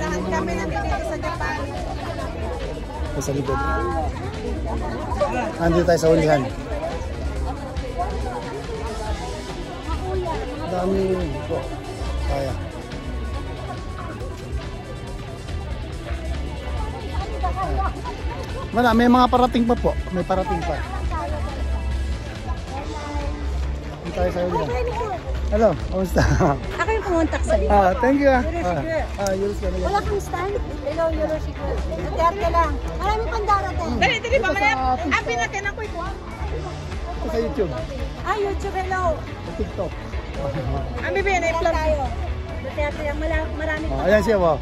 Lahat kami nandito sa Japan. Sa likod. Nandito tayo sa ulihan. Dami po. Kaya. Wala, may mga parating pa po. May parating pa. Dito tayo sa ulihan. Hello, kamusta? Ako yung pumuntak sa'yo. Thank you. Yuros ka. Wala kang stand? Hello, Yoroshiku. Duterte lang. Marami pang darating. Dali, mamaya. Ang pinatinan ko ito. Ito sa YouTube. YouTube, hello. Sa TikTok. Ang bibigyan ay plan tayo. Duterte lang. Marami pang. Ayan siya, wow.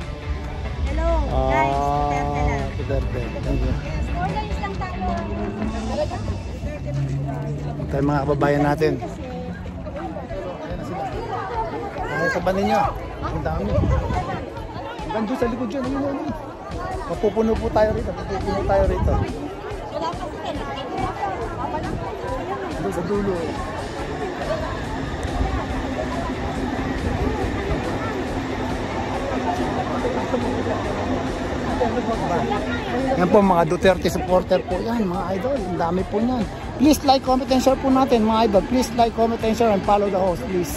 Hello, guys. Duterte lang. Duterte. Thank you. All guys lang tayo. Ito yung mga kababayan natin. Ay, sa banin nyo. Ang dami. Hanggang doon sa likod dyan. Ayun, ayun. Mapupuno po tayo rito. Mapupuno tayo rito. Doon sa dulo. Yan po mga Duterte supporter po yan, mga idol. Ang dami po yan. Please like, comment, and share po natin mga idol. Please like, comment, and share and follow the host, please.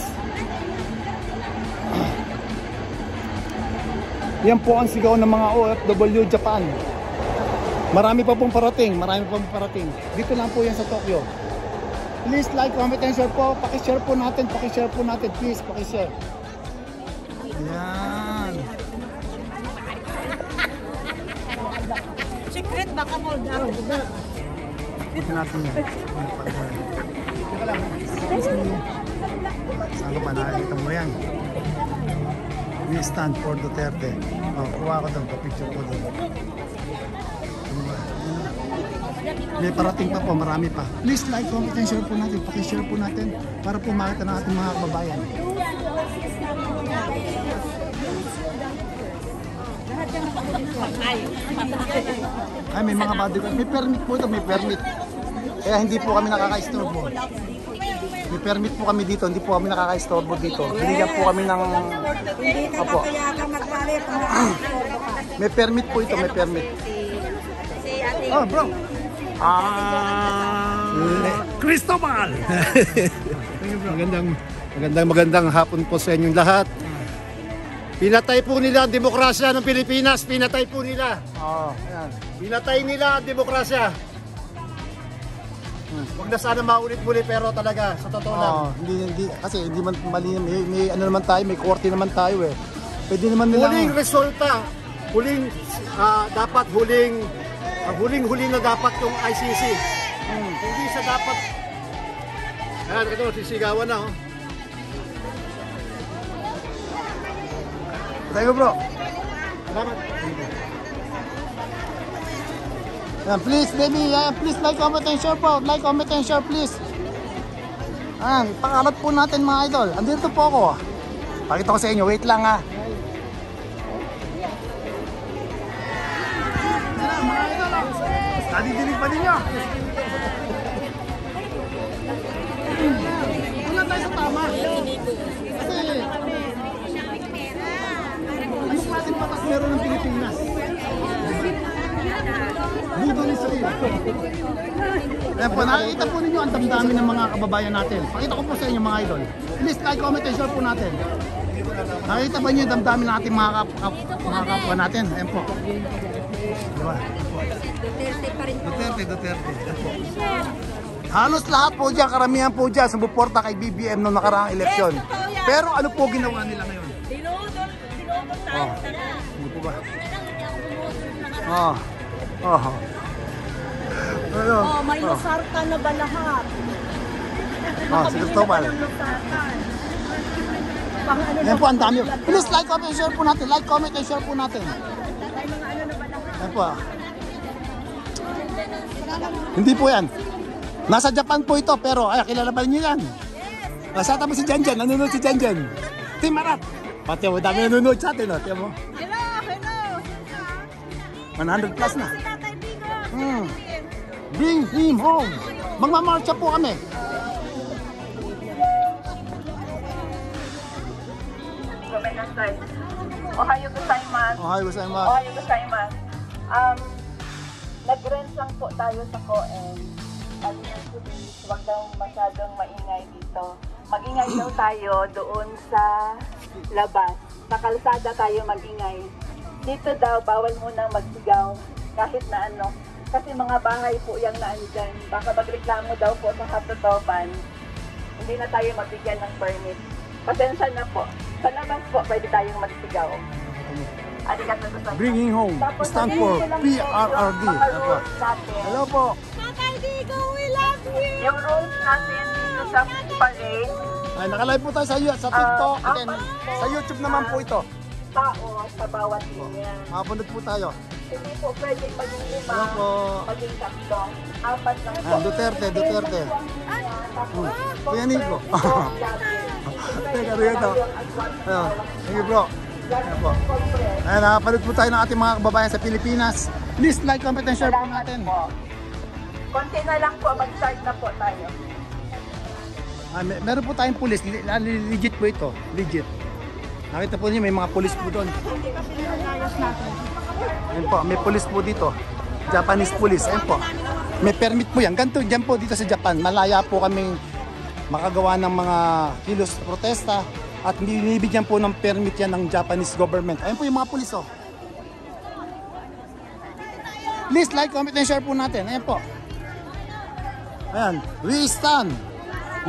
Yan po ang sigaw ng mga OFW Japan. Marami pa pong parating, marami pa pong parating. Dito lang po yan sa Tokyo. Please like, comment, and share po. Pakishare po natin, please, pakishare. Yan. Secret baka mo daw. Dito natin yan. Saan ka pa nakakita mo yan? We stand for Duterte. Kuha ko doon, pa-picture ko doon. May parating pa po, marami pa. Please like, comment, and share po natin. Pakishare po natin para po makita ng ating mga kababayan. Ay, may mga bodyguard. May permit po ito, may permit. Kaya hindi po kami nakaka-istorbo. May permit po kami dito, hindi po kami nakaka-istorbo dito. Binigyan po kami ng... Opo. May permit po ito, may permit. Oh, bro. Cristobal. Magandang hapon po sa inyong lahat. Pinatay po nila ang demokrasya ng Pilipinas. Pinatay po nila. Ayan. Pinatay nila ang demokrasya. Huwag na sana maulit muli pero talaga sa totoo lang. Hindi kasi hindi man mali, may ano naman tayo, may korte naman tayo eh. Pwede naman nila. Huling resulta, huling na dapat yung ICC. Hindi sa dapat. Ayan, ito sisigawan na. Thank you, bro. Salamat. Ayan, please, baby, please like, comment, and share po. Like, comment, and share, please. Ayan, pakalat po natin mga idol. Andito po ako. Pakita ko sa inyo, wait lang ha. Ayan, mga idol. Nadidinig pa ninyo. Wala tayo sa tama. Kasi, anong klaseng patas meron ng Pilipinas? Budo ni Sa'yo. Ayan po, nakikita po ninyo ang damdamin ng mga kababayan natin. Pakita ko po sa inyo mga idol. Please like, comment, and share po natin. Nakikita ba niyo yung damdamin ng ating mga kapwa natin? Ayan po. Diba? Duterte. Ayan po. Halos lahat po dyan, karamihan po dyan sumuporta kay BBM noong nakaraang eleksyon. Pero ano po ginawa nila ngayon? Oh, hindi po ba? May lusarta na ba lahat? Si Cristobal. Yan po, ang dami. Please like, comment, and share po natin. Like, comment, and share po natin. Yan po. Hindi po yan. Nasa Japan po ito, pero ay, kilala ba niyo yan? Nasa tabi si Janjan, nanonood si Janjan. Team Marat. Pati mo, dami nanonood sa atin, no? Tiyan mo. Hello. 100 plus na. Bring him home. Magmamarcha po kami. Ohayo gozaimasu. Nag-rent lang po tayo sa Koen. Huwag daw masyadong maingay dito. Mag-ingay daw tayo doon sa labas. Sa kalsada tayo mag-ingay. Dito daw, bawal munang magsigaw. Kahit na ano. Kasi mga bahay po yung naandyan. Baka magreklamo daw po sa hatutopan. Hindi na tayo mabigyan ng permit. Pasensya na po. Sa labas po, pwede tayong magsigaw. Bringing home. Stand for PRRD. Hello po. Tatay Digo, we love you! Yung rules natin dito sa parade, Ay, nakalive po tayo sa TikTok. And sa YouTube naman po ito. tao sa bawat linya. Makapunod po tayo. Hindi po pwedeng maging lima, Hello po. maging tatlo. Apat lang po. Duterte. Kuya Nico. Teka, rito. Thank you bro. Ayan po. Ayan, nakapanood po tayo ng ating mga kababayan sa Pilipinas. Please like, comment, and share po natin. Konti na lang po, mag-start na po tayo. Meron po tayong pulis. Legit po ito. Legit. Nakita po niyo may mga pulis po doon. Ayan po, may pulis po dito. Japanese police. Ayan po. May permit po yan. Ganito, dyan po dito sa Japan. Malaya po kaming makagawa ng mga kilos protesta. At binibigyan po ng permit yan ng Japanese government. Ayan po yung mga pulis, oh. Please like, comment, and share po natin. Ayan po. Ayan. We stand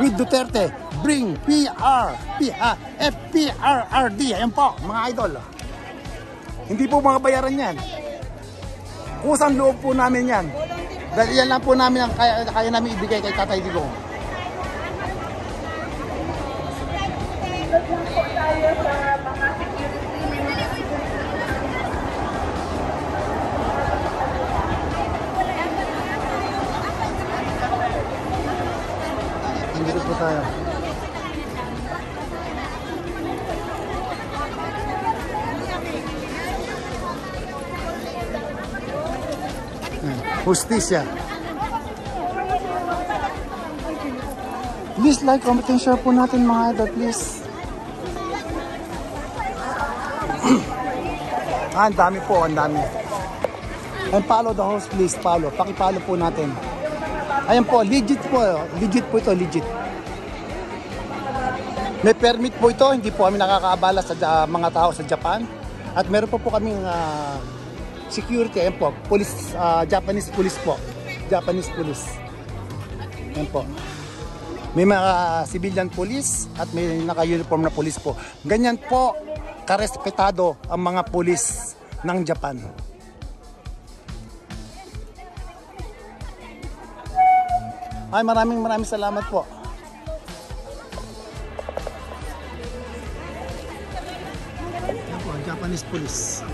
with Duterte. Bring FPRRD. Ayan po, mga idol. Hindi po mga bayaran yan. Kusang loob po namin yan. Dahil yan lang po namin ang kaya namin ibigay kay Tatay Digong. Nandito po tayo. Justisya. Please like, comment, and share po natin mga idol, please. Ang dami po, ang dami. And follow the host, please, follow. Pakipollow po natin. Ayan po, legit po. Legit po ito, legit. May permit po ito, hindi po kami nakakaabala sa mga tao sa Japan. At meron po kaming security, ayan po, police, Japanese police po. Japanese police. Ayan po. May mga civilian police at may naka-uniform na police po. Ganyan po karespetado ang mga police ng Japan. Ay, maraming salamat po. Ayan po, Japanese police.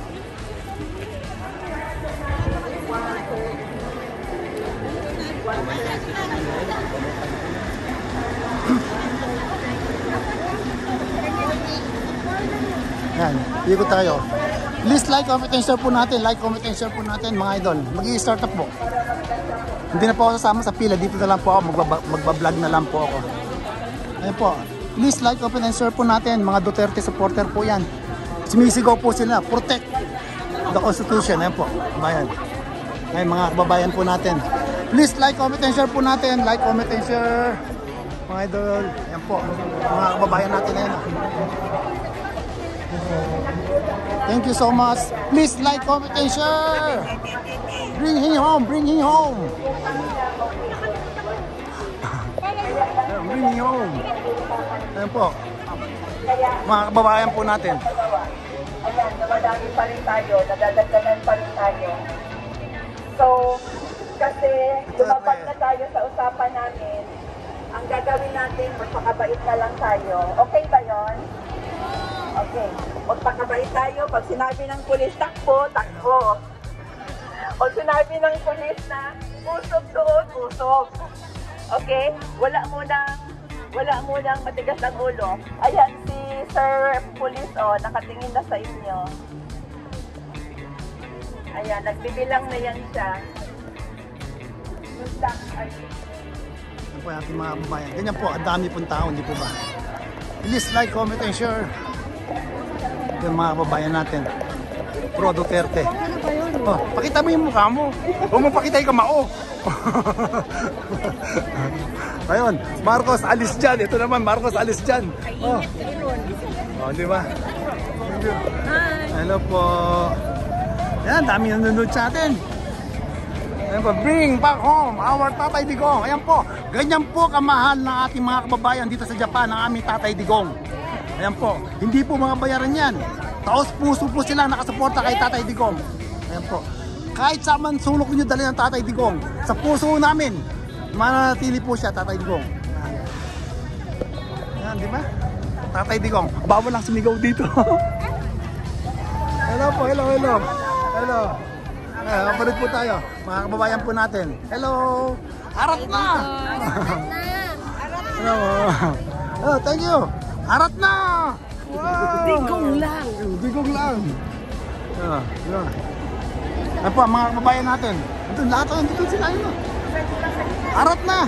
Yan, ikot tayo. Please like, comment, and share po natin. Like, comment, and share po natin mga idol. Mag-i-start up po. Hindi na po ako sasama sa pila. Dito na lang po ako. Magbablog na lang po ako. Ayan po. Please like, comment, and share po natin. Mga Duterte supporter po yan. Sumisigaw po sila. Protect the Constitution. Ayan po. Bayan. Ayan mga kababayan po natin. Please like, comment, and share po natin. Like, comment, and share. Mga idol. Ayan po. Mga kababayan natin. Ayan. Thank you so much. Please like, comment, and share. Bring him home. Bring him home. Bring him home. Ayan po. Mga kababayan po natin. Ayan, namadami pa rin tayo. Nadadagdagan pa rin tayo. So, kasi lumabag na tayo sa usapan namin, ang gagawin natin, magpakabait na lang tayo. Okay ba yon? Okay. Magpakabait tayo. Pag sinabi ng pulis, takbo, takbo. Pag sinabi ng pulis na usog doon, usog. Okay? Wala munang matigas ang ulo. Ayan, si Sir Police, nakatingin na sa inyo. Ayan, nagbibilang na yan siya. Ano po ating mga kababayan. Ganyan po, ang dami pong tao, hindi po ba? Please like, comment, and share. Yung mga kababayan natin. Pro Duterte. Oh, pakita mo yung mukha mo. Huwag mo pakita yung kamao. Ayun, Marcos alis dyan. Ito naman, Marcos alis dyan. Oh, di ba? Hello po. Yan, dami nanonood sa atin. Ayan po, bring back home our Tatay Digong. Ayan po, ganyan po kamahal ng ating mga kababayan dito sa Japan, ang aming Tatay Digong. Ayan po, hindi po mga bayaran yan. Taos puso po silang nakasuporta kay Tatay Digong. Ayan po, kahit sa man sulok nyo dali ng Tatay Digong, sa puso namin, mananatili po siya, Tatay Digong. Ayan, di ba? Tatay Digong, bawal lang sumigaw dito. Hello po, hello. Hello. Kapatid po tayo. Mga kababayan po natin. Hello. Harat na. Hello. Hello, thank you. Harat na. Wow. Digong lang. Digong lang. Hello. Ayan po, mga kababayan natin. Ito, lahat dito sila yun. Harat na.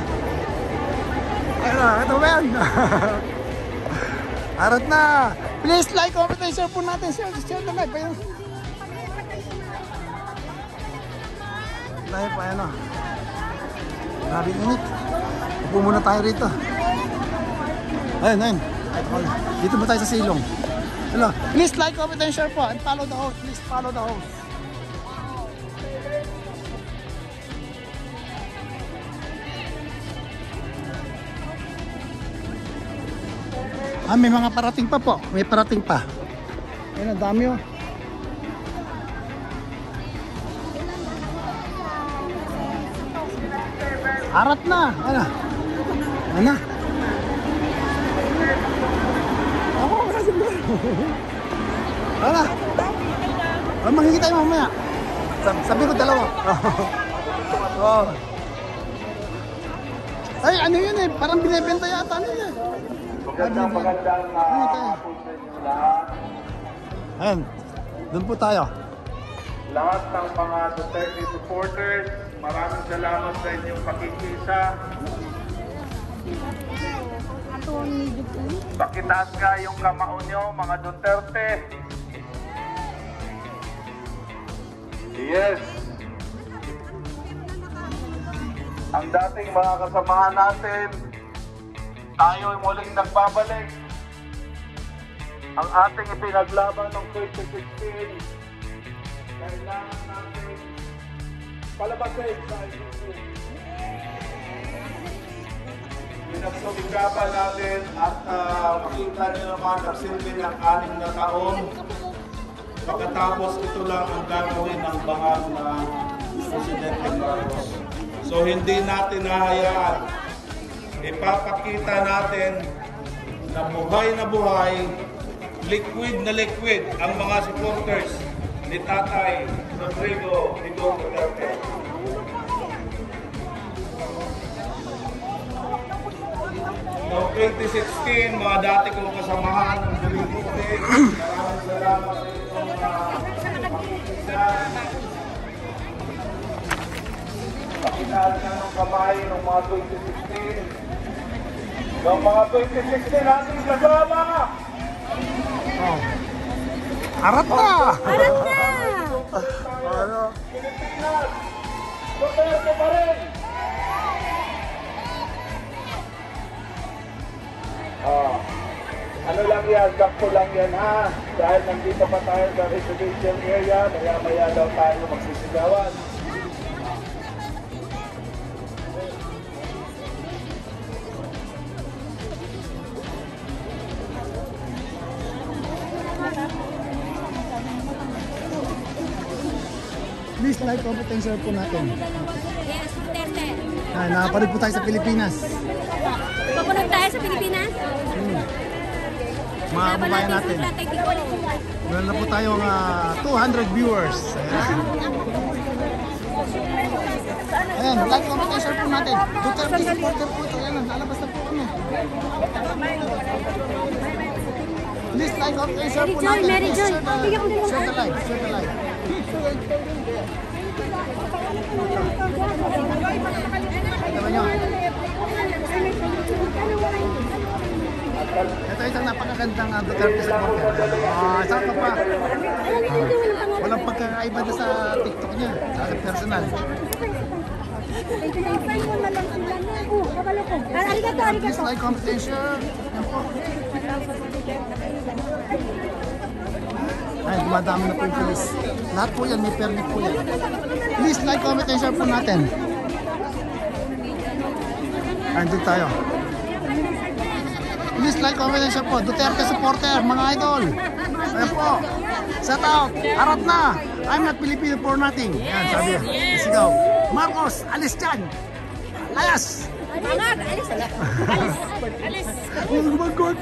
Hello, ito ba yan? Harat na. Please like, comment, and share po natin. Share na live. Live pa yan o. Grabe init. Upo muna tayo rito. Ayun. Dito mo tayo sa silong. Hello. Please like, comment, and share po. And follow the host. Please follow the host. May mga parating pa po. May parating pa. Ayun, ang dami o. Harat na. Ano? Ako, kasi ba? Ano? Manghingi tayo mamaya. Sabi ko dalawa. Oh. Ay, ano yun eh? Parang binibenta yata nila eh. Magandang ayan, doon po tayo. Lahat ng mga Duterte supporters, maraming salamat sa inyong pakikisa. Pakitaas nga yung kamao nyo, mga Duterte. Yes. Ang dating mga kasamahan natin, tayo ay muling nagbabalik. Ang ating ipinaglaban ng 2016, kailangan natin palabasin sa ICC. Pinagsumikapan natin at makita nyo naman nagsilbi ng 6 na taon. Pagkatapos ito lang ang gagawin ng bangag na Presidente Marcos. So hindi natin nahayaan. Ipapakita natin na buhay, liquid na liquid ang mga supporters ni Tatay Rodrigo Digong Duterte. 2016, mga dati kong kasamahan ng Delibuti. Maraming salamat sa inyong pakinahal na ng kamay ng mga 2016. Ng mga 2016 ating kasama! Harap na! Harap na! Pilipinas! Duterte pa rin! Ano lang yan, sakto lang yan ha. Dahil nandito pa tayo sa residential area, maya-maya daw tayo magsisigawan. Please like, comment, and share po natin. Yes, Duterte. Nakapanood po tayo sa Pilipinas. Papunod tayo sa Pilipinas. Mga kababayan natin. Tatay Digong. Meron na po tayong 200 viewers. Ayan, like, comment, and share po natin. Duterte supporter po ito. Ayan, lalabas na po kami. Please like, comment, and share po natin. Mary Joy. Share the live, share the live. Diba nyo? Ito isang napakagandang Duterte supporter. Saan ka pa? Walang pagkakaiba na sa TikTok niya, sa personal. Please like, comment, and share. Ay, dumadami na po yung police. Lahat po yan, may permit po yan. Please like, comment, and share po natin. Andun tayo. Please like, comment, and share po. Duterte supporter, mga idol. Ayan po. Shout out. Harap na. I'm not Filipino for nothing. Ayan, sabi yan. Sigaw. Marcos, alis dyan. Layas. Alis. Oh my God.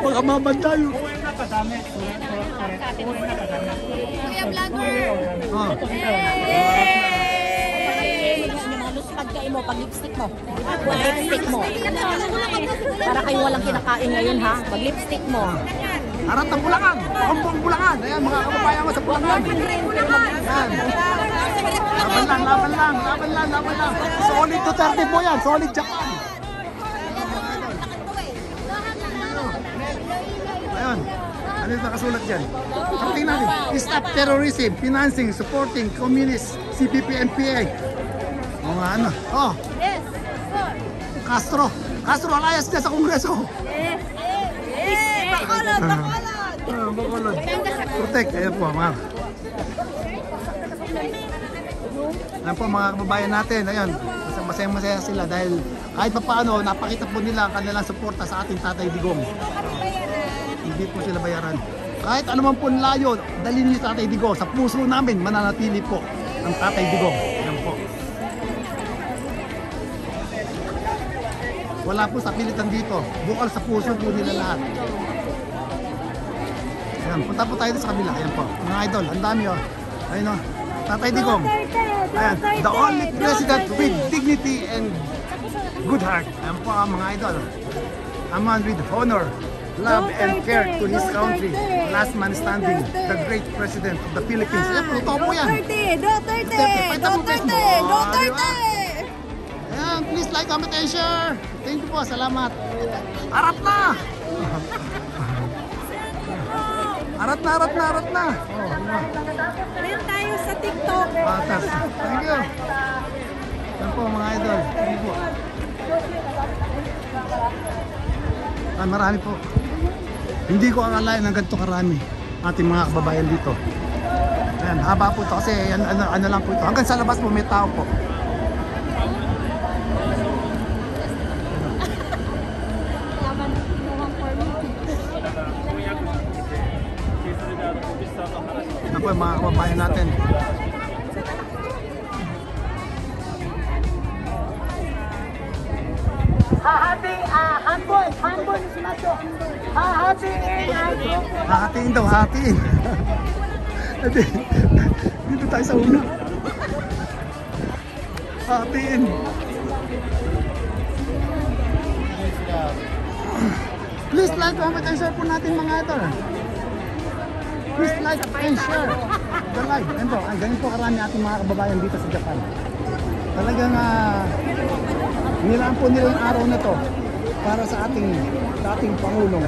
Baka maman tayo. Kuya Vlogger. Oh. Maluspad kayo mo pag lipstick mo. Lipstick mo. Para kayo walang kinakain ngayon ha. Pag lipstick mo. Harap ng Bulacan. Kampong Bulacan. Ayan, mga kababayan ko sa Bulacan. Ayan. Laban lang. Solid Duterte po yan. Solid Japan. Ayun. Ano yung nakasulat dyan? Tingnan natin. Stop terrorism, financing, supporting, communist, CPP, NPA. O nga ano. Oh. Yes. Castro. Castro, alayas niya sa Kongreso. Bacolod. Bacolod. Protect. Ayan po, mga. Ayan po, mga kababayan natin. Ayun. Masaya-masaya sila dahil kahit pa paano, napakita po nila ang kanilang suporta sa ating Tatay Digong. Hindi po sila bayaran. Kahit anuman po layo, dalhin niyo sa Tatay Digong. Sa puso namin, mananatili po ang Tatay Digong. Ayan po. Wala po sa pilitan dito. Bukal sa puso po nila lahat. Ayan, punta po tayo sa kabila. Ayan po. Mga idol, ang dami oh. Ayun oh. Tatay Digong. Ayan, the only president with dignity and good heart. Ayan po mga idol. A man with honor, love and care to his country. Last man standing, the great president of the Philippines. Ayan po, totoo po yan. Duterte. Ayan, please like, comment, and share. Thank you po, salamat. Harap na! Harap na. Rin tayo sa TikTok. Patas. Thank you. Ayan po mga idol. Thank you po. Marami po. Hindi ko akalain ng ganito karami ating mga kababayan dito. Ayan, haba po ito kasi ano lang po ito. Hanggang sa labas po may tao po. Ano po yung mga kababayan natin. Hahatiin daw, hahatiin. Dito tayo sa una. Hahatiin. Please like, comment, and share po natin mga idol. Please like and share the live. Ayan po, ganyan po karami ating mga kababayan dito sa Japan. Talagang nilaan po nila yung araw na to para sa ating dating Pangulong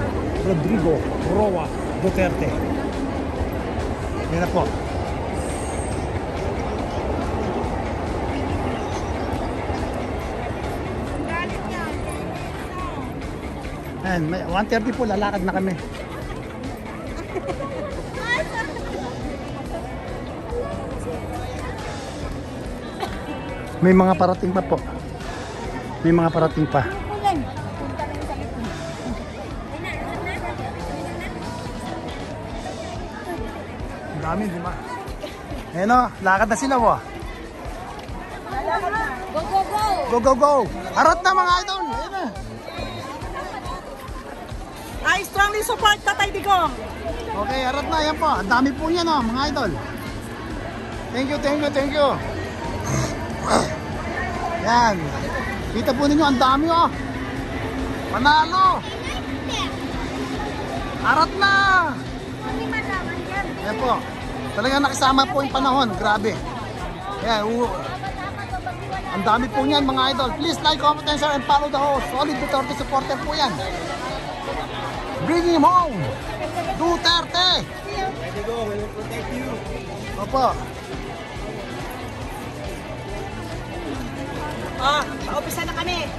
Rodrigo Roa Duterte. Yan na po. Ayan, 1:30 po, lalakad na kami. May mga parating pa po. May mga parating pa. Ang dami, di ba? Ayan o, lakad na sila po. Go, go, go! Go, go, go! Harot na mga idol! Ayan na. I strongly support Tatay Digong. Okay, harot na. Ayan po. Ang dami po niyan o, mga idol. Thank you, thank you, thank you. Yan. Kita po ninyo, ang dami o. Panalo. Harot na. Yan po. Talagang nakisama po yung panahon. Grabe. Yan. Ang dami po niyan mga idol. Please like, comment, and share, and follow the host. Solid Duterte supporter po yan. Bring him home. Duterte. We will protect you. Opo. Paumpisa na kami.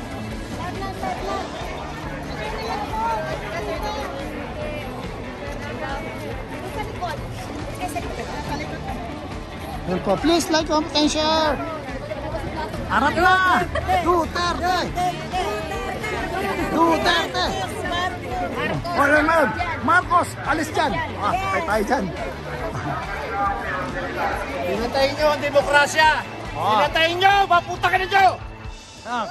Yan po. Please like, comment, and share. Harap na. Duterte. Duterte. Oh, man. Marcos, alis dyan. Tayo dyan. Pinatayin nyo ang demokrasya! Pinatayin nyo! Maputa ka na nyo!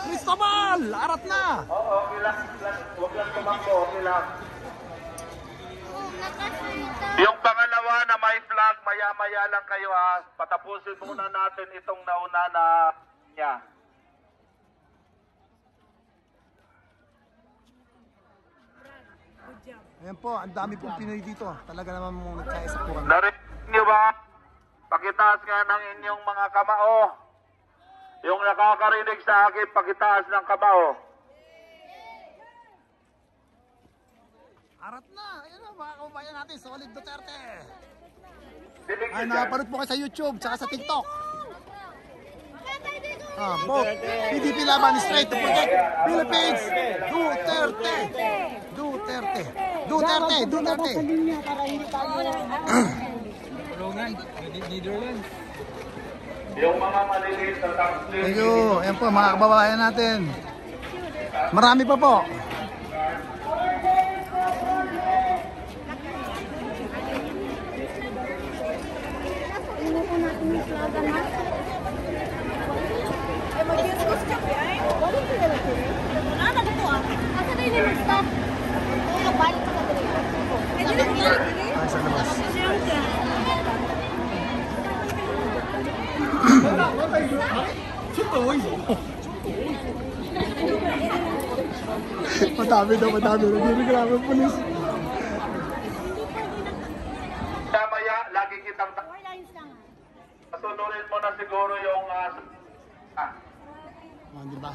Cristobal, harap na. Okay lang. Huwag lang tumakbo. Okay lang. Yung pangalawa na may flag, maya-maya lang kayo ha. Patapusin muna natin itong nauna na niya. Ayan po, ang dami pong Pinoy dito. Talaga naman mong nagkaisa po kami. Narinig niyo ba? Pakitaas nga ng inyong mga kamao. Yung nakakarinig sa akin, pakitaas ng kamao. Harap na. Ayan na, mga kababayan natin. Solid Duterte. Dinig Ay, niyo dyan. nakapanood po kayo sa YouTube, tsaka sa TikTok. Po, PDP laban straight to protect Philippines. Duterte. Duterte. Duterte. Duterte. Yung mga maliliit na tax Thank you. Ayan po, mga kababayan natin. Marami pa po. Ay, sa labas. Madami daw, madami. Nagbibigrabe ang pulis. Maya, lagi kitang patuloyin mo na siguro yung Di ba?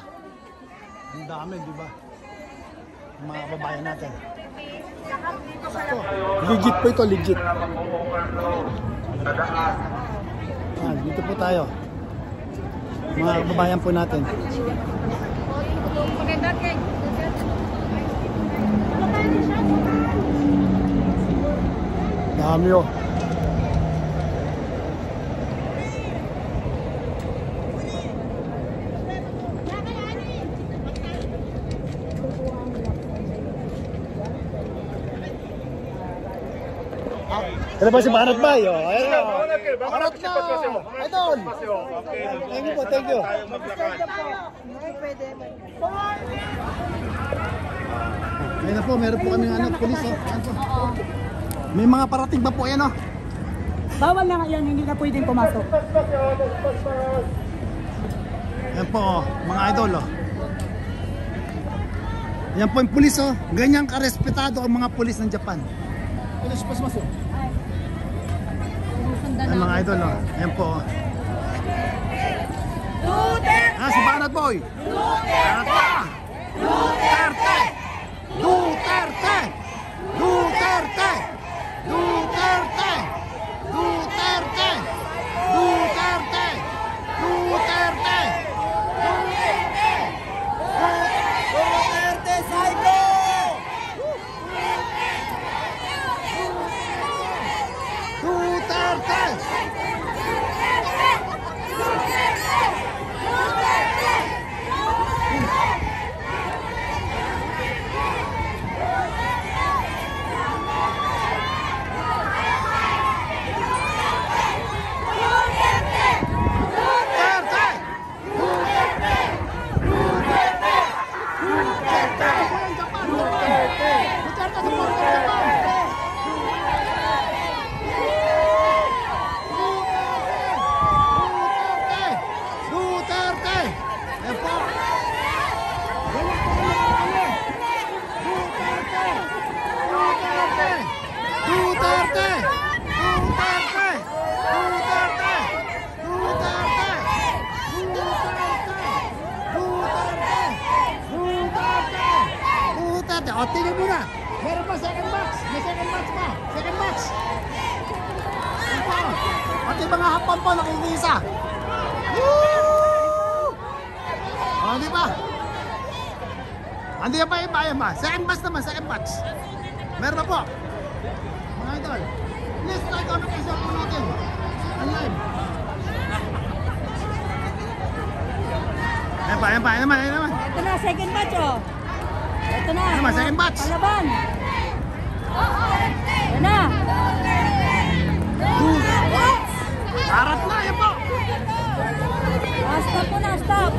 Ang dami, di ba? Ang mga kababayan natin. Legit po ito, legit. Dito po tayo. Mga kababayan po natin. Dami oh. Kaya ba si Banat Bay? Ayun. Banat na! Idol! Thank you po, thank you. Ayun na po, meron po kaming pulis oh. Ayan po. May mga parating pa po yan oh. Bawal na ngayon, hindi na pwedeng pumasok. Ayan po oh, mga idol oh. Yan po yung pulis oh. Ganyan karespetado ang mga pulis ng Japan. Pulis pas maso. Ay, mga idol oh. Yan po. Si Banat Boy. Duterte! Duterte! Duterte! Duterte! Duterte! Duterte! Duterte! Duterte! Duterte Psycho! Duterte! O, tingin mo na. Meron pa second box. May second box pa. Second box. Ito. Pati mga hapon po nakikisa. Woo! O, di ba? Andi pa iba yan ba? Second box naman, second box. Meron na po. Mga idol. Please like, comment, and share po natin. Online. Ayan pa, ayan pa, ayan naman, ayan naman. Ito na, second batch oh. Ito na. Ano ba, second batch? Palaban. Yan na. Harap na, yan po. Stop po na, stop.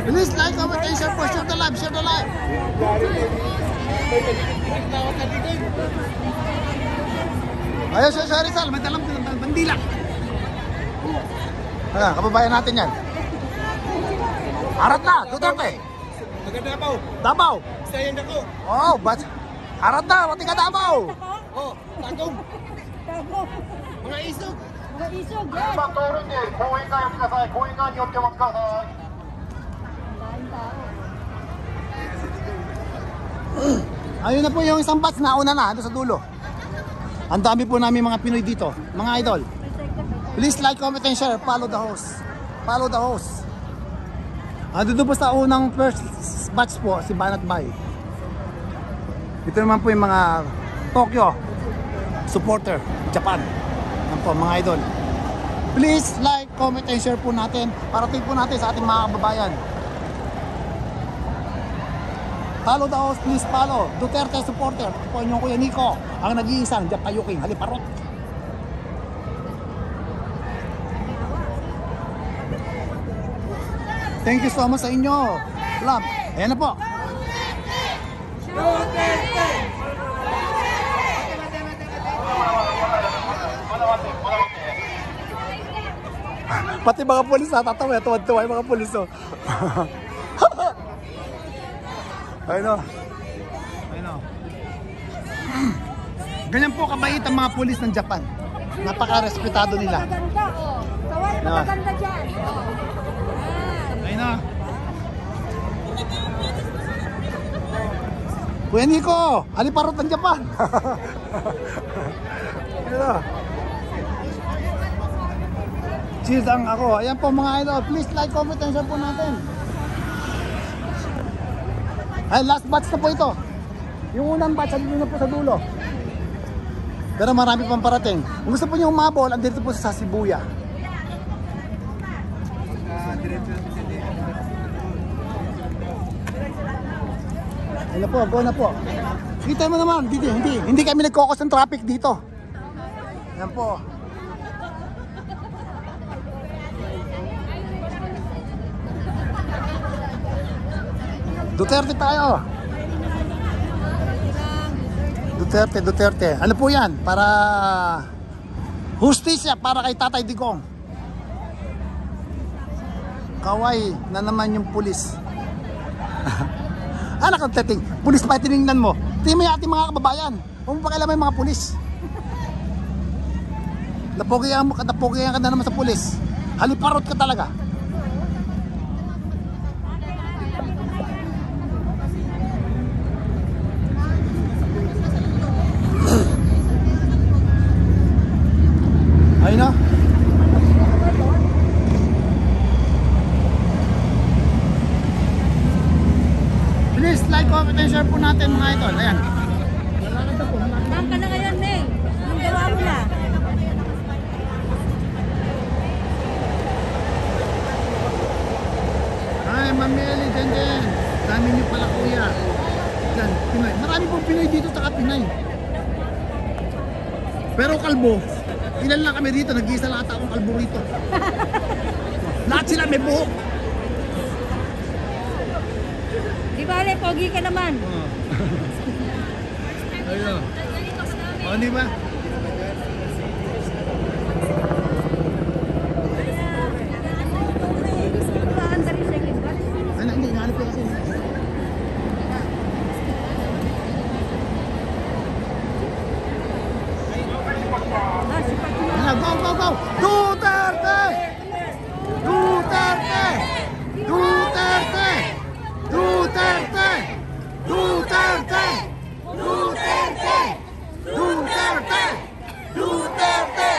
Please like, comment, and share po. Share the live, share the live. Ayun, Sir Rizal, may dalam bandila. Kababayan natin yan. Arat na, Duterte. Maganda Davao. Davao. Sayang ako. Oh, but arat na, pati ka Davao. Oh, tagong. Tago. Mga isog. Mga isog, yes. Ayun na po yung isang batch, nauna na, doon sa dulo. Ang dami po namin mga Pinoy dito, mga idol. Please like, comment, and share. Follow the host. Follow the host. Doon po sa unang first batch po, si Banat Bay. Ito naman po yung mga Tokyo supporter, Japan. Yan po, mga idol. Please like, comment, and share po natin. Parating po natin sa ating mga kababayan. Follow the host, please follow. Duterte supporter. Ito po yung Kuya Nico, ang nag-iisang Japayuking Haliparot. Thank you so much sa inyo. Love. Ayan na po. Pati mga pulis natatawa. Tuwad-tuwa yung mga pulis. Oh. Ayun o. Ayun o. Ganyan po kabait ang mga pulis ng Japan. Napaka-respetado nila. Maganda oh. Kawala maganda dyan. Ayun o. Kuya Nico, Haliparot ng Japan. Ayun o. Cheers ang ako. Ayan po mga idol. Please like, comment, and share po natin. Ay, last batch na po ito. Yung unang batch, andito na po sa dulo. Pero marami pang parating. Kung gusto po nyo umabol, andito po sa Shibuya. Ayun na po, go na po. Kita mo naman, hindi kami nagkokos ng traffic dito. Ayan po. Duterte tayo. Duterte. Ano po yan? Para hustisya para kay Tatay Digong. Kaway na naman yung pulis. Anak ng teting, pulis pa tinignan mo. Tingnan mo yung ating mga kababayan. Huwag mo pakialaman yung mga pulis. Napogihan ka na naman sa pulis. Haliparot ka talaga. Ayun na. Please like, comment, and share po natin mga idol. Ayan. Saan ka na ngayon, Neng? Ang gawa mo na. Ay, Ma'am Meli, dyan. Dami niyo pala kuya. Dyan, Pinoy. Marami pong Pinoy dito sa Pinay. Pero kalbo, ilan lang kami dito, nag-iisa lang ata akong kalbo rito. Lahat sila may buhok. Di ba, Ale, pogi ka naman. Ayun. O, di ba? Ano, hindi, nahanap ko kasi. Go! Duterte! Duterte! Duterte! Duterte! Duterte! Duterte! Duterte! Duterte!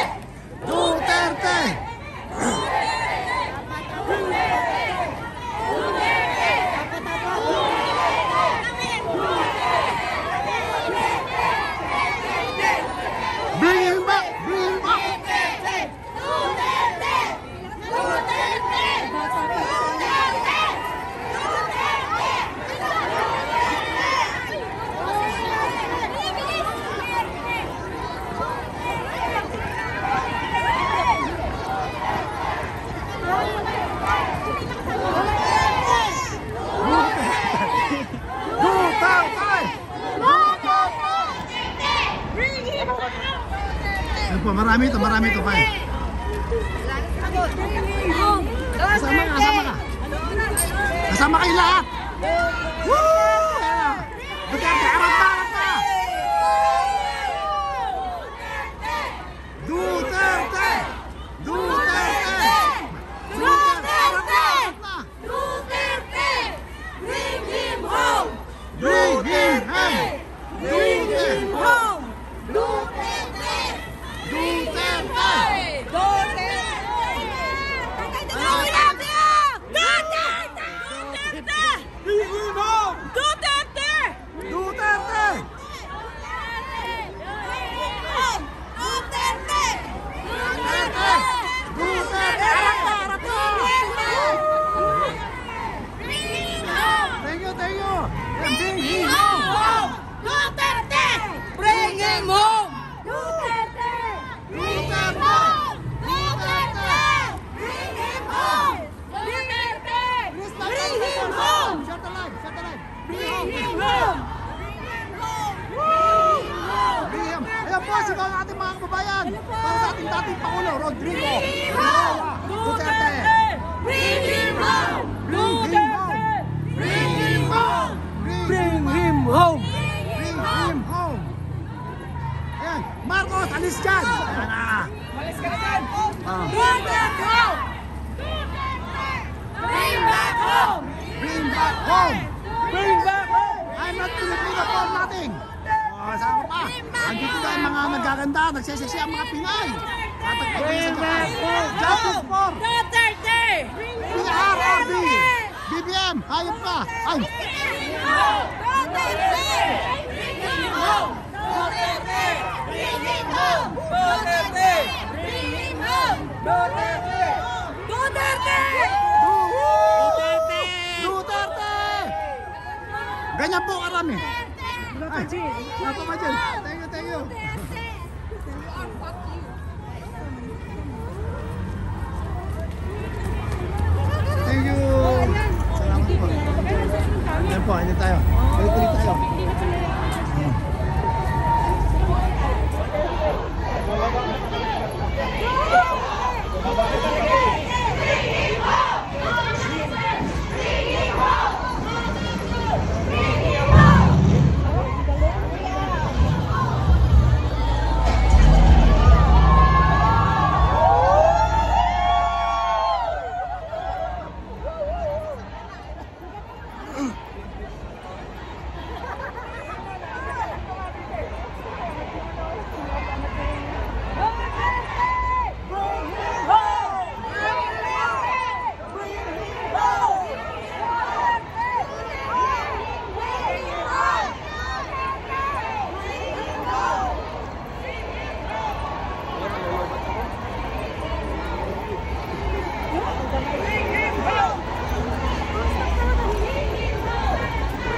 Duterte! Bring him back! Bring him back! Marami ito, pa. Kasama kayo lahat. Woo! Duterte, harap pa. Duterte! Duterte! Bring him home! Bring him home! Bring him home! Sigaw ng ating mga kababayan para sa ating dating Pangulo, Rodrigo Duterte. Bring him home! Bring him home! Bring him home! Bring him home! Ayan, Marcos, alis dyan! Ayan na! Alis ka na dyan! Bring back home! Bring back home! Bring back home! I'm not Filipino for nothing! Saan pa? Andito tayo mga nagaganda, nagsesexy ang mga Pinay. Bring back home! Justice for Duterte! PRRD! BBM! Hayop ka! Ay! Duterte! Bring him home! Duterte! Bring him home! Duterte! Bring him home! Duterte! Duterte! Duterte! Ganyan po karami. Ay, napapajin. Thank you. Thank you. Salamat po. Ayan po, hindi tayo. Ulit tayo. Ayan.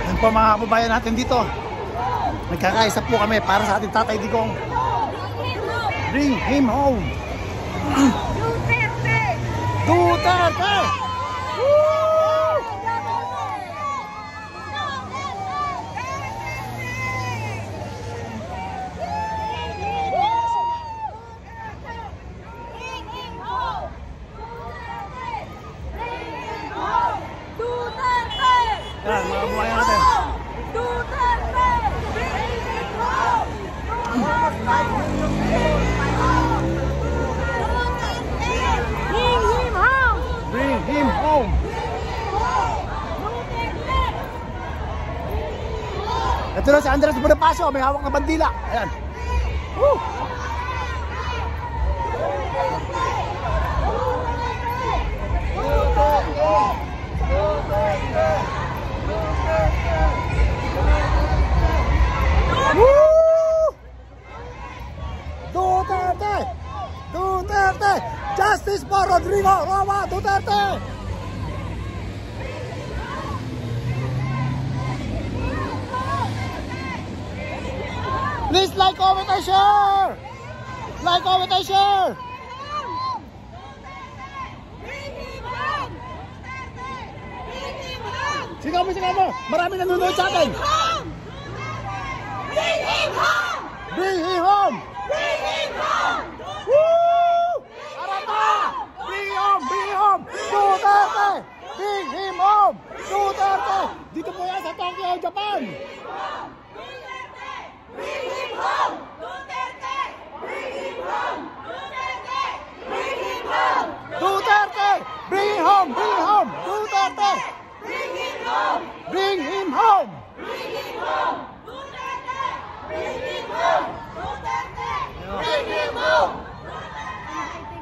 Yan po mga kababayan natin dito. Nagkakaisa po kami para sa ating Tatay Digong. Bring him home. Duterte! Woo! Yan, mga kababayan natin. Bring him home. Ito na si Andres Bonifacio, may hawak na bandila. Ayan. Woo! Woo! Duterte! Duterte! Justice for Rodrigo Roa Duterte! Please like, comment, and share! Like, comment, and share! Sigaw mo, sigaw mo! Maraming nanonood sa atin! Bring him home! Bring him home! Bring him home! Woo! Arata! Bring him home! Bring him home! Duterte! Bring him home! Duterte! Dito po yan sa Tokyo, Japan! Bring him home! Duterte! Bring him home! Duterte! Bring him home! Duterte! Bring him home! Bring him home! Duterte! Bring him home! Bring him home! Bring him home! Duterte! Bring him home! Duterte! Bring him home!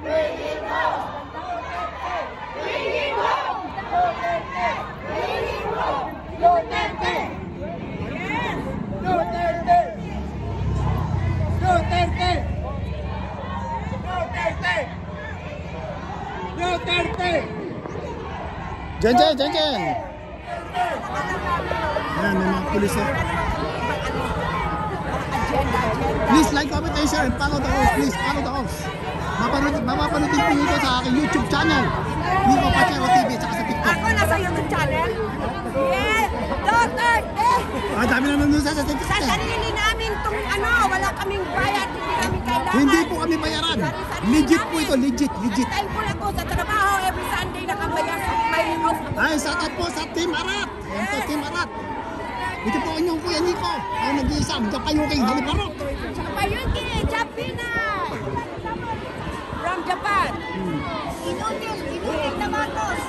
Bring him home! Bring him home! Duterte! Bring him home! Duterte! Duterte! Duterte! Duterte! Duterte! Jen! Ayan, may mga pulis eh. Please like, comment, and share, and follow the host. Please follow the host. Mapapanood din po ito sa aking YouTube channel, Nico Pachero TV, tsaka sa TikTok. Ako nasa YouTube channel? Yes! Duterte! Ang dami na nanonood sa TikTok. Sa sarili namin itong wala kaming bayad, hindi namin kailangan. Hindi po kami bayaran. Legit po ito, legit. Thankful ako sa trabaho, every Sunday nakabayar sa may house. Ay, shout out po sa Team Arat. Ayan po, Team Arat. Ito po inyong Kuya Nico. Ang nag-iisa, Japayuking Haliparok. Japayuki, Japina! From Japan. Inutil na Marcos.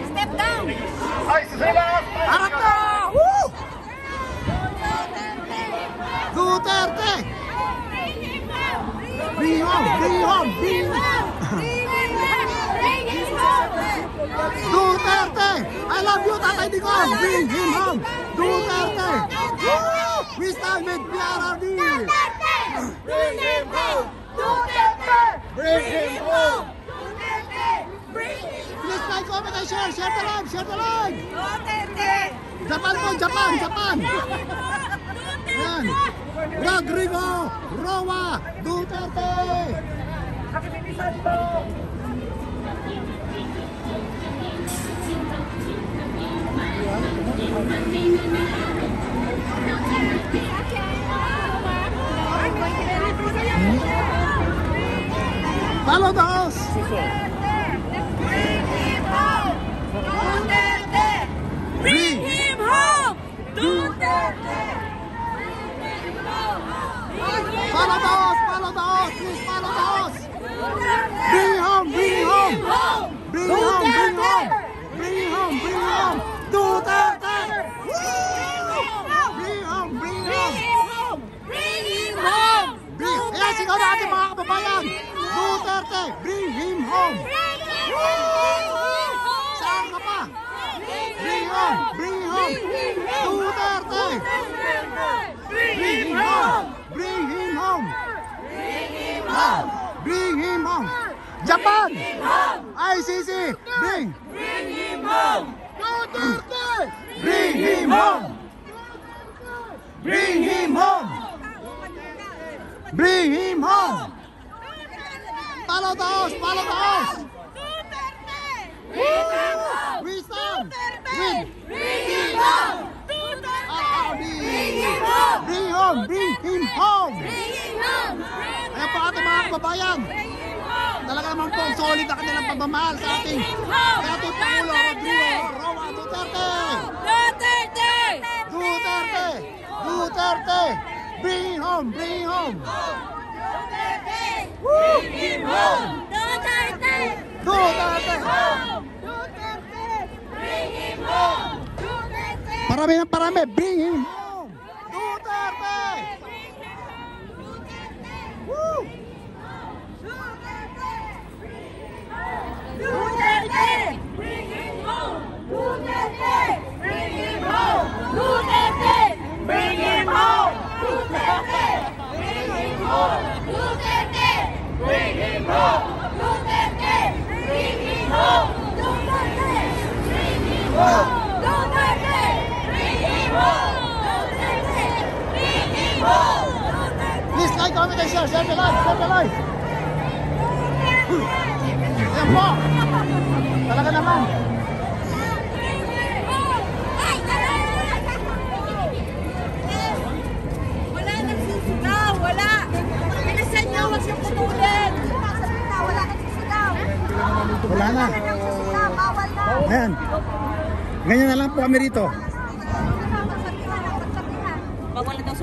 Step down. Arat na! Woo! Duterte! Bring him home! Bring him home! Bring him home! Duterte! I love you, Tatay Digong! Bring him home! Duterte! Woo! We stand with PRRD! Bring him home! Duterte! Bring him home! Duterte! Bring him home! Please like, comment, and share! Share the live! Share the live! Duterte! Japan po! Japan! Yan! Rodrigo Roa Duterte! Follow the house. Bring him home! Duterte! Follow the house. Follow the house. Please follow the house. Bring home. Bring home. Bring home. Bring home. Bring home. Bring home. Duterte. Bring home. Bring home. Bring him home! Ayan, sigaw na ating mga kababayan. Duterte. Bring him home. Saan ka pa? Bring home. Bring home. Duterte. Bring him home. Bring him home. Bring him home. Japan. ICC. Bring him home! Duterte. Bring him home. Bring him home. Bring him home. Follow the house. Follow the house. We stand. Win. Bring him home! Bring home. Bring him home. Bring him home! Ayan po ating mga kababayan. Talaga naman po solid na kanilang pagmamahal sa ating Pangulo Rodrigo Roa Duterte. Duterte! Duterte. Duterte. Bring home. Bring home. Bring him home! Duterte! Duterte. Bring him home! Duterte! Parami ng parami. Bring him home. Duterte. Woo! Duterte! Bring him home! Duterte! Bring him home! Duterte! Bring him home! Duterte! Bring him home! Duterte! Bring him home! Duterte! Bring him home! Duterte! Bring him home! Duterte! Bring him home! Duterte! Bring him home! Please like, comment, and share. Share the live. Share the live. Ayan po. Talaga naman. Wala nagsisigaw! Wala! Bilisan niyo! Huwag siyang putulin! Wala nagsisigaw! Wala na. Bawal na! Ayan. Ganyan na lang po kami rito.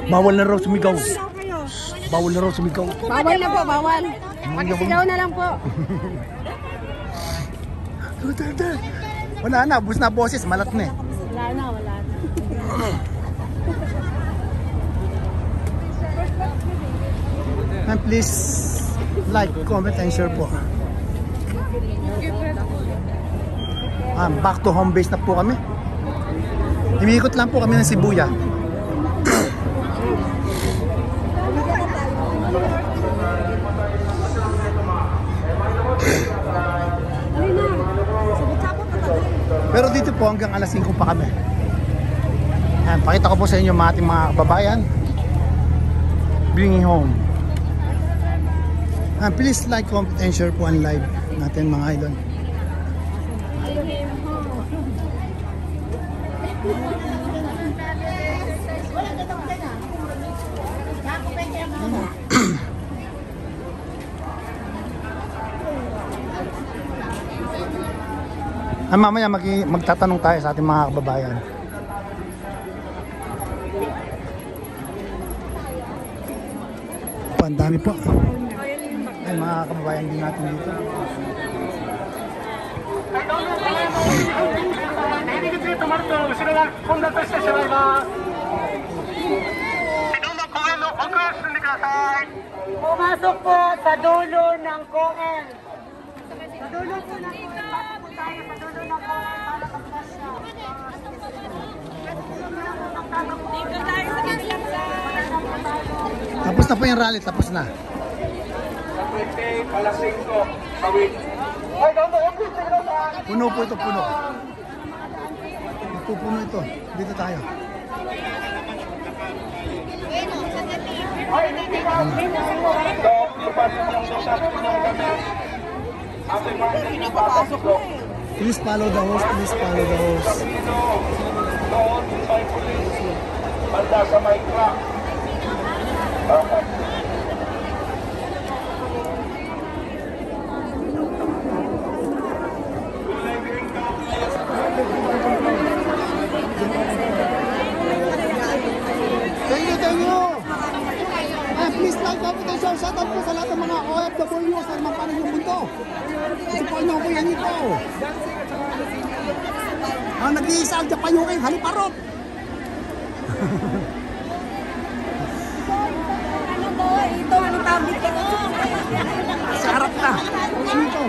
Bawal na raw sumigaw. Bawal na raw sumigaw. Bawal na po, bawal. Magsigaw na lang po. Duterte. Wala na. Bus na boses. Malat na eh. Wala na, wala na. And please like, comment, and share po. Back to home base na po kami. Imiikot lang po kami ng Sibuya. Pero dito po hanggang alas 5 pa kami. Ayan, pakita ko po sa inyo mga ating mga kababayan. Bringing home. And please like, comment, and share po ang live natin mga idol. Mamaya magtatanong tayo sa ating mga kababayan. Ang dami po. Ay, mga kababayan din natin dito. Pumasok po sa dulo ng Coen. Sa dulo po ng Coen. Pasok po tayo sa dulo ng Coen para magpasya. Tapos na po yung rally, tapos na. Puno po ito, puno. Pupuno ito. Dito tayo. Please follow the host, please follow the host. doon may pulis. Banda sa may crack. Okay. Thank you. Please like po ito. Shout out po sa lahat ng mga OFW sa mga panig ng mundo. Support niyo ko yan ito. Ang nag-iisa ang Japanyuking haliparot. Ano mo? Ito, ano tablet ko? Sa harap na. Ito.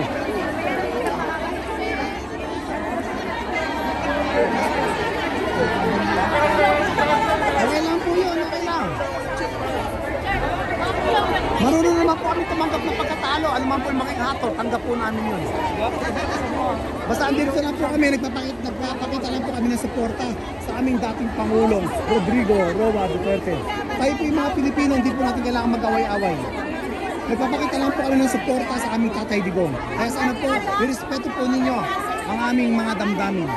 Okay lang po yun. Okay lang. Marunong naman po kami tumanggap ng pagkatalo. Ano man po yung makikahatol, tanggap po namin yun. Basta andito lang po kami, nagpapakita lang po kami ng suporta sa aming dating Pangulong, Rodrigo Roa Duterte. Tayo po yung mga Pilipino, hindi po natin kailangan mag-away-away. Nagpapakita lang po kami ng suporta sa aming Tatay Digong. Kaya sana po, irespeto po ninyo ang aming mga damdamin.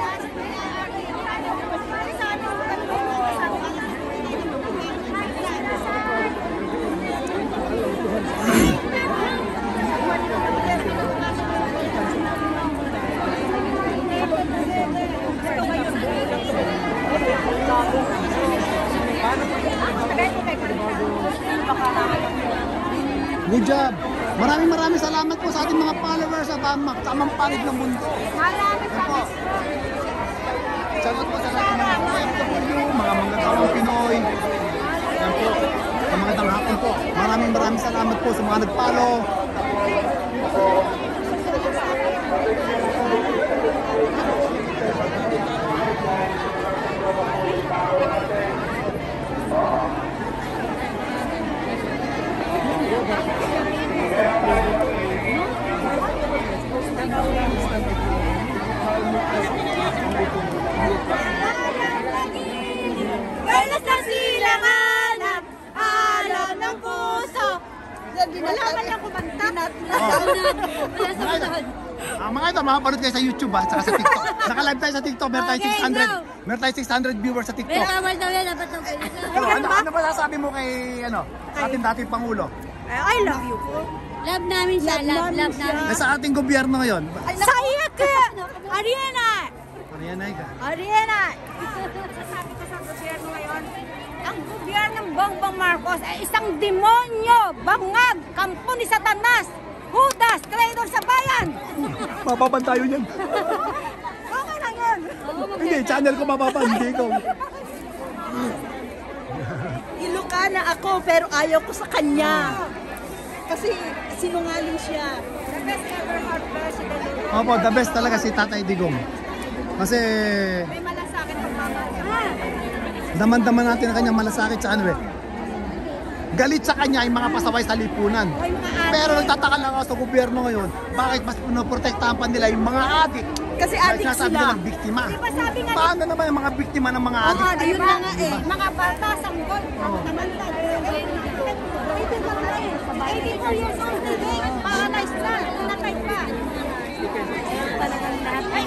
Good job! Maraming salamat po sa ating mga followers sa tamang panig ng mundo. Po. Salamat po sa lahat ng mga OFW, mga manggagawang Pinoy. Yan po, sa mga tanghapon po. Maraming salamat po sa mga nag-follow. Kailas na silang hanap, alam ng puso. Wala man lang kumanta. Mga ito, makapanood kayo sa YouTube at sa TikTok. Naka-live tayo sa TikTok, meron tayo 600 viewers sa TikTok. Pero ano ba sasabi mo kay sa ating dating Pangulo? I love you po. Love namin siya, love namin. Sa ating gobyerno ngayon. Saya ka! Ariana! Ariana! Sasabi ko sa gobyerno ngayon, ang gobyerno ng Bongbong Marcos ay isang demonyo, bangag, kampo ni Satanas, Judas, traitor sa bayan! Mapapan tayo yan. Okay lang yun! Hindi, channel ko mapapan, hindi ko. Ilocana ako pero ayaw ko sa kanya. Kasi sinungaling siya. The best ever hard president. Opo, the best talaga si Tatay Digong. Kasi May malasakit ang mga. daman-daman natin ang kanyang malasakit sa galit sa kanya ay mga pasaway sa lipunan. Pero nagtataka lang ako sa gobyerno ngayon, bakit mas pinoprotektahan pa nila yung mga adik? Kasi adik sinasabi sila. nilang biktima. Diba sabi nga, Paano naman yung mga biktima ng mga adik? Yun na nga eh. mga bata, sanggol, namantad. 84 years old today, paralyzed na, natay pa. Talagang lahat ay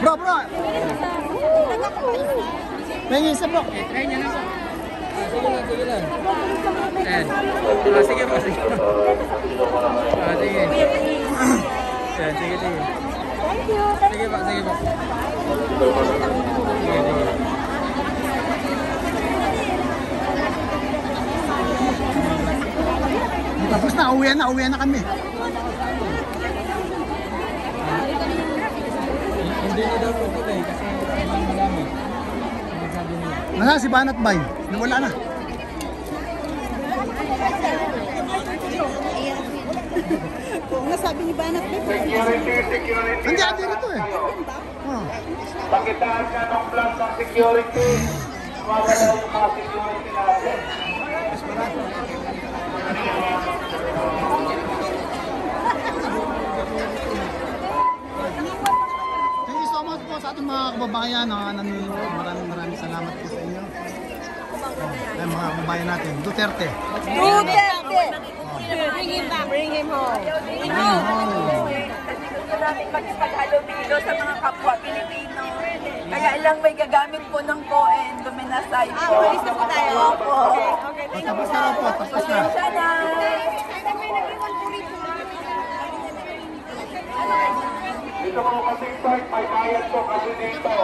Bro! Tingin sa bro. Sige lang. Sige po, sige. Sige. Sige. Thank you. Sige po. Sige. Tapos na, uwi na kami. Hindi na daw po ito kasi marami. Nasa si Banat Bay, wala na. Kung nasabi ni Banat Bay. Hindi dito eh. Pakitaan ka ng plan ng security. Magalaw yung mga security natin. Thank you so much po sa ating mga kababayan na nanonood. Maraming salamat po sa inyo. Ay, mga kababayan natin. Duterte. Bring him back. Bring him home. Gusto natin magpaghalubilo sa mga kapwa Pilipino. Kaya bilang may gagamit po ng Coen, Luminasay po. Umalis na po tayo. Opo. Tapos na po, tapos na. Pasensya na. Dito po kasi part, may bayad po kasi dito.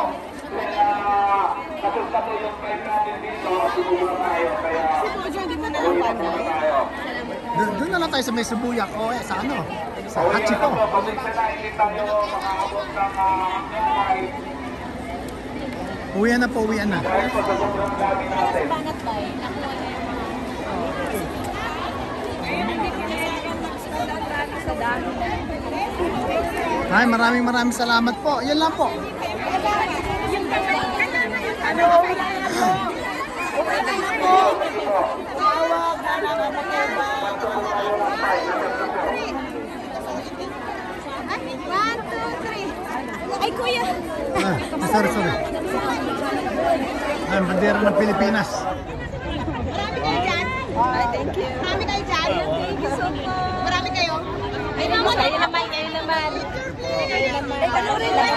Kasi po yung time natin dito, siguro tayo. Kaya, Doon na lang tayo sa may Subuyak o sa ano? Sa Hachiko. pasensya na, hindi tayo makaabot ng Uwian na po, uwian na. dahil po sa sobrang dami natin. Ay, maraming salamat po. Yan lang po. Ay, kuya! Sorry. Ay, bandera ng Pilipinas. Marami kayo dyan? Ay, thank you. Marami kayo dyan? Thank you so much. Marami kayo? Ay, mama, kayo naman. Kayo naman. Ay, kanurin lang.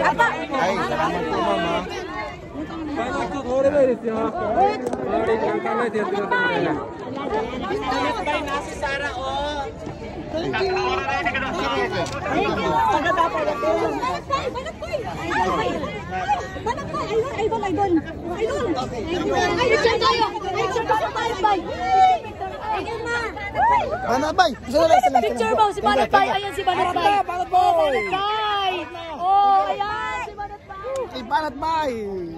Apa? Ay, salamat po, mama. Banatbay! Picture mo, si Banatbay. Ayan si Banatbay. Banatbay! Oh, ayan si Banatbay. Kay Banatbay!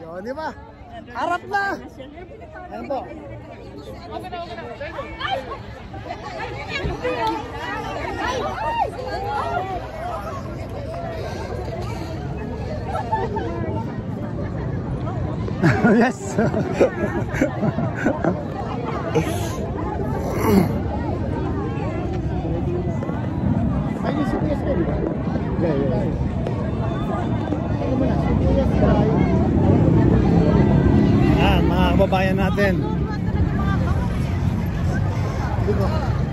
O, di ba? Harap na! Ayan po. Yes! Mga kababayan natin.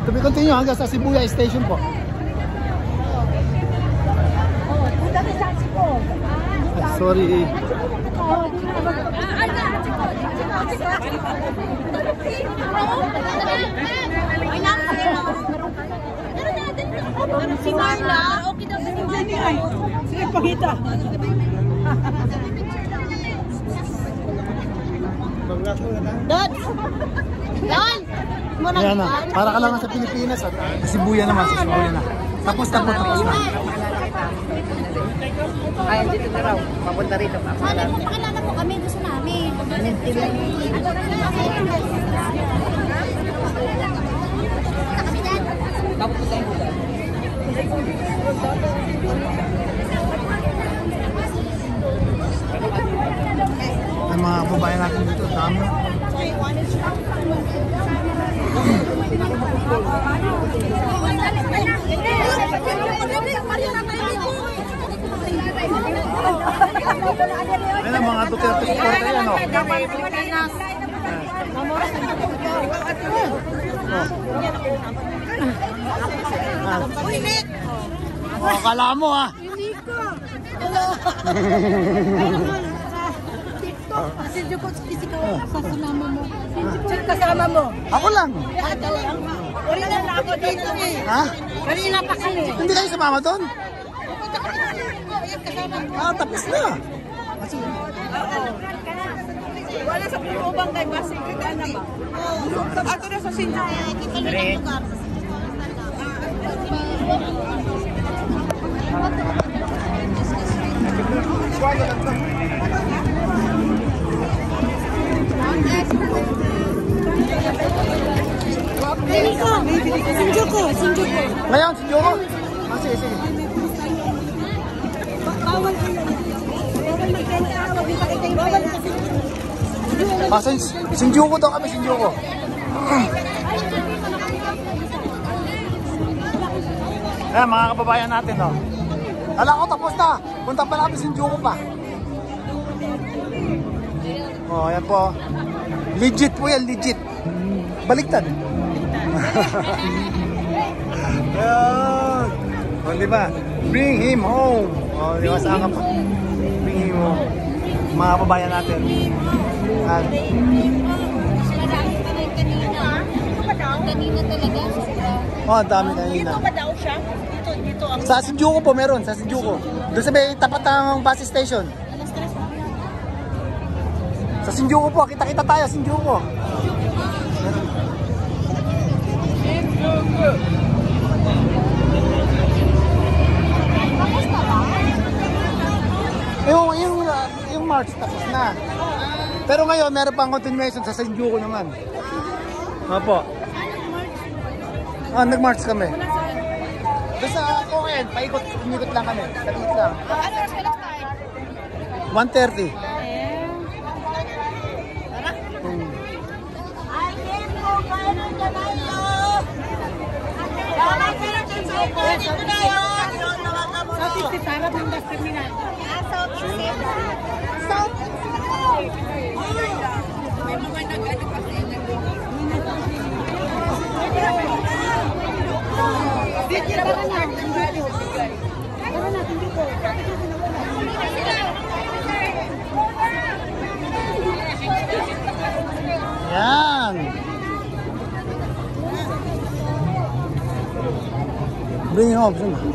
To be continue hanggang sa Shibuya Station po. Sorry. Si Marla, okay daw si Marla. Sige, pakita. Don! Don! Ayan na. Para ka lang sa Pilipinas. Sa Shibuya naman. Sa Shibuya na. Tapos na. Ay, dito na raw. Papunta rito. Pakilala po kami. Gusto namin. Ang mga kababayan natin dito. Dami. Ayan ang mga Duterte supporter yan, o. Oh, kala mo, ha? Sinjo ko, kasama mo. Sino kasama mo? Ako lang. Kanina na ako dito eh. Ha? Kanina pa kami. Hindi kayo sumama doon? Tapos na. Wala sa pulubang kay Basig. Kagana ba? Ato na sa Sinjo. Sinjo ko. Ngayon, si Joko. Sige. Bawal kayo. Bawal magbenta. Bawal kasi. Sinjuko daw kami, Sinjuko. Ayan, mga kababayan natin, no. Alam ko, tapos na. Punta pa namin Sinjuko pa. Oh, ayan po. Legit po yan, legit. Baliktad. Ayan. O, di ba? Bring him home. O, di ba? Saan ka pa? Bring him home. Mga kababayan natin. At, Kanina talaga. oh, ang dami kanina. Dito ba daw siya? Dito ang... Sa Shinjuku po meron, sa Shinjuku. Doon sa may tapat ng bus station. Sa Shinjuku po, kita-kita tayo, Shinjuku. Yung March tapos na. Pero ngayon, meron pang continuation sa Shinjuku naman. Opo. Ah, nag-march kami. Doon sa Koen, umikot lang kami. Saglit lang. Ano oras ka lang tayo? 1:30. Yan. Bring it home. Saan?